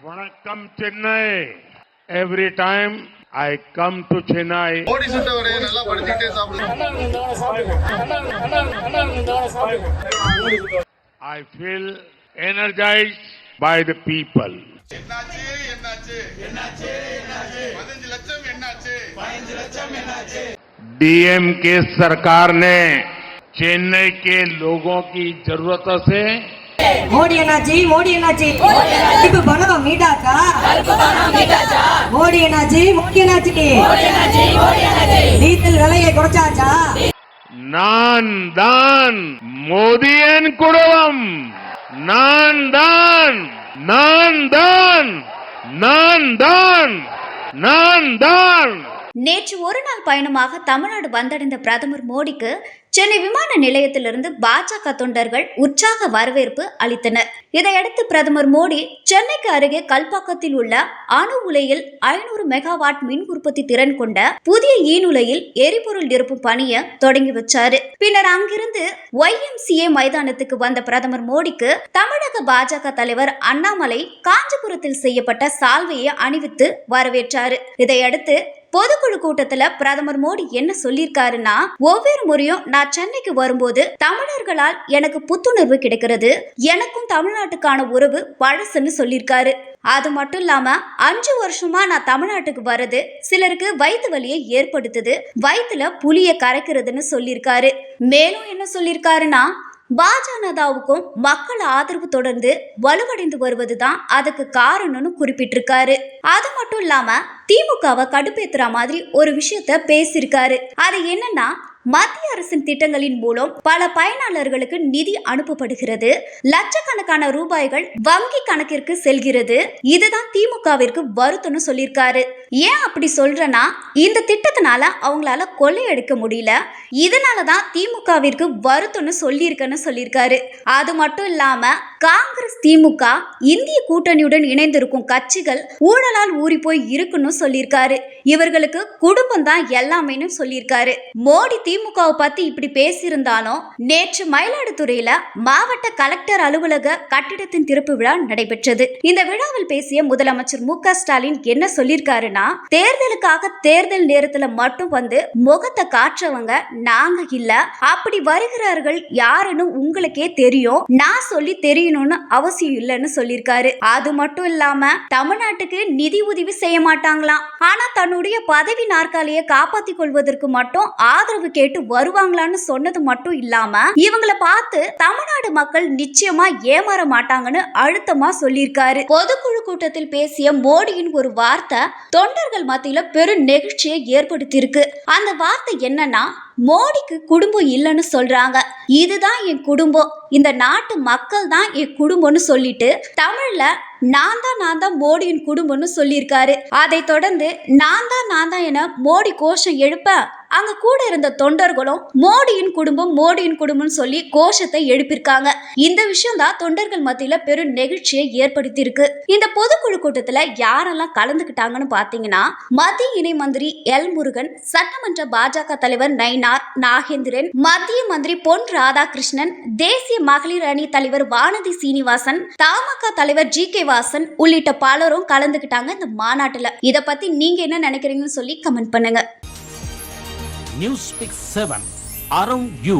Vanakkam Chennai. Every time I come to Chennai, I feel energized by the people. DMK सरकार ने चेन्नई के लोगों की जरूरतों से மோடி அண்ணாச்சி இப்ப பணம் மீட்டாச்சா மோடி அண்ணாச்சி டீசல் விலையை குறைச்சாச்சா நான் தான் மோடியின் குடும்பம் நான் தான் நான் தான் நான் தான் நான் தான் நேற்று ஒரு நாள் பயணமாக தமிழ்நாடு வந்தடைந்த பிரதமர் மோடிக்கு சென்னை விமான நிலையத்திலிருந்து பாஜக தொண்டர்கள் உற்சாக வரவேற்பு அளித்தனர். இதையடுத்து பிரதமர் மோடி சென்னைக்கு அருகே கல்பாக்கத்தில் உள்ள அணு உலையில் 500 மெகாவாட் மின் உற்பத்தி திறன் கொண்ட புதிய ஈனுலையில் எரிபொருள் நிரப்பும் பணியை தொடங்கி வச்சாரு. பின்னர் அங்கிருந்து YMCA மைதானத்துக்கு வந்த பிரதமர் மோடிக்கு தமிழக பாஜக தலைவர் அண்ணாமலை காஞ்சிபுரத்தில் செய்யப்பட்ட சால்வையை அணிவித்து வரவேற்றாரு. இதையடுத்து பொதுக்குழு கூட்டத்துல பிரதமர் மோடி என்ன சொல்லியிருக்காருன்னா, ஒவ்வொரு முறையும் நான் சென்னைக்கு வரும்போது தமிழர்களால் எனக்கு புத்துணர்வு கிடைக்கிறது, எனக்கும் தமிழ்நாட்டுக்கான உறவு பழசுன்னு சொல்லியிருக்காரு. அது மட்டும் இல்லாம 5 வருஷமா நான் தமிழ்நாட்டுக்கு வர்றது சிலருக்கு வயிற்று வலியை ஏற்படுத்துது, வயிற்றுல புளிய கரைக்கிறதுன்னு சொல்லியிருக்காரு. மேலும் என்ன சொல்லியிருக்காருன்னா, பாஜகவுக்கும் மக்கள் ஆதரவு தொடர்ந்து வலுவடைந்து வருவதுதான் அதுக்கு காரணம்னு குறிப்பிட்டிருக்காரு. அது மட்டும் இல்லாம திமுகவை கடுப்பேத்துற மாதிரி ஒரு விஷயத்த பேசியிருக்காரு. அது என்னன்னா, மத்திய அரசின் திட்டங்களின் மூலம் பல பயனாளர்களுக்கு நிதி அனுப்பப்படுகிறது, லட்சக்கணக்கான ரூபாய்கள் வங்கி கணக்கிற்கு செல்கிறது, இதுதான் திமுகவிற்கு வருத்தம்னு சொல்லியிருக்காரு. ஏன் அப்படி சொல்றேன்னா, இந்த திட்டத்தினால அவங்களால கொள்ளையடிக்க முடியல, இதனாலதான் திமுகவிற்கு வருத்தம்னு சொல்லியிருக்காரு. அது மட்டும் இல்லாம காங்கிரஸ் திமுக இந்திய கூட்டணியுடன் இணைந்திருக்கும் கட்சிகள் ஊழலால் ஊறி போய் இருக்குன்னு சொல்லியிருக்காரு. இவர்களுக்கு குடும்பம் தான் எல்லாமேன்னு சொல்லியிருக்காரு. மோடி திமுகவை பத்தி இப்படி பேசியிருந்தாலும் நேற்று மயிலாடுதுறையில மாவட்ட கலெக்டர் அலுவலக கட்டிடத்தின் திறப்பு விழா நடைபெற்றது. இந்த விழாவில் பேசிய முதலமைச்சர் மு.க. ஸ்டாலின் என்ன சொல்லியிருக்காருன்னா, தேர்தலுக்காக தேர்தல் நேரத்துல மட்டும் வந்து முகத்தை காற்றவங்க நாங்க இல்ல, அப்படி வருகிறார்கள் யாருன்னு உங்களுக்கே தெரியும், நான் சொல்லி தெரியணும்னு அவசியம் இல்லைன்னு சொல்லியிருக்காரு. அது மட்டும் இல்லாம தமிழ்நாட்டுக்கு நிதி உதவி செய்ய மாட்டாங்களாம், ஆனா தன்னுடைய பதவி நாற்காலியை காப்பாற்றிக் கொள்வதற்கு மட்டும் ஆதரவு கேட்டு வருவாங்களான்னு சொன்னது மட்டும் இல்லாம இவங்களை பார்த்து தமிழ்நாடு மக்கள் நிச்சயமா ஏமாற மாட்டாங்கன்னு அழுத்தமா சொல்லியிருக்காரு. பொதுக்குழு கூட்டத்தில் பேசிய மோடியின் ஒரு வார்த்தை தொண்டர்கள் மத்தியில பெரும் நெகிழ்ச்சியை ஏற்படுத்தியிருக்கு. அந்த வார்த்தை என்னன்னா, மோடிக்கு குடும்பம் இல்லைன்னு சொல்றாங்க, இதுதான் என் குடும்பம், இந்த நாட்டு மக்கள் தான் என் குடும்பம்னு சொல்லிட்டு தமிழ்ல நான் தான் மோடியின் குடும்பம்னு சொல்லியிருக்காரு. அதை தொடர்ந்து நான் தான் என மோடி கோஷம் எழுப்ப அங்க கூட இருந்த தொண்டர்களும் மோடியின் குடும்பம் சொல்லி கோஷத்தை எழுப்பியிருக்காங்க. இந்த விஷயம் தான் தொண்டர்கள் மத்தியில பெரும் நெகிழ்ச்சியை ஏற்படுத்தி இருக்கு. இந்த பொதுக்குழு கூட்டத்துல யாரெல்லாம் கலந்துக்கிட்டாங்கன்னு பாத்தீங்கன்னா, மத்திய இணை மந்திரி எல் முருகன், சட்டமன்ற பாஜக தலைவர் நயினார் நாகேந்திரன், மத்திய மந்திரி பொன் ராதாகிருஷ்ணன், தேசிய மகளிர் அணி தலைவர் வானதி சீனிவாசன், தமாக தலைவர் GK வாசன் உள்ளிட்ட பலரும் கலந்துக்கிட்டாங்க இந்த மாநாட்டுல. இத பத்தி நீங்க என்ன நினைக்கிறீங்கன்னு சொல்லி கமெண்ட் பண்ணுங்க. Newspeak 7 around you.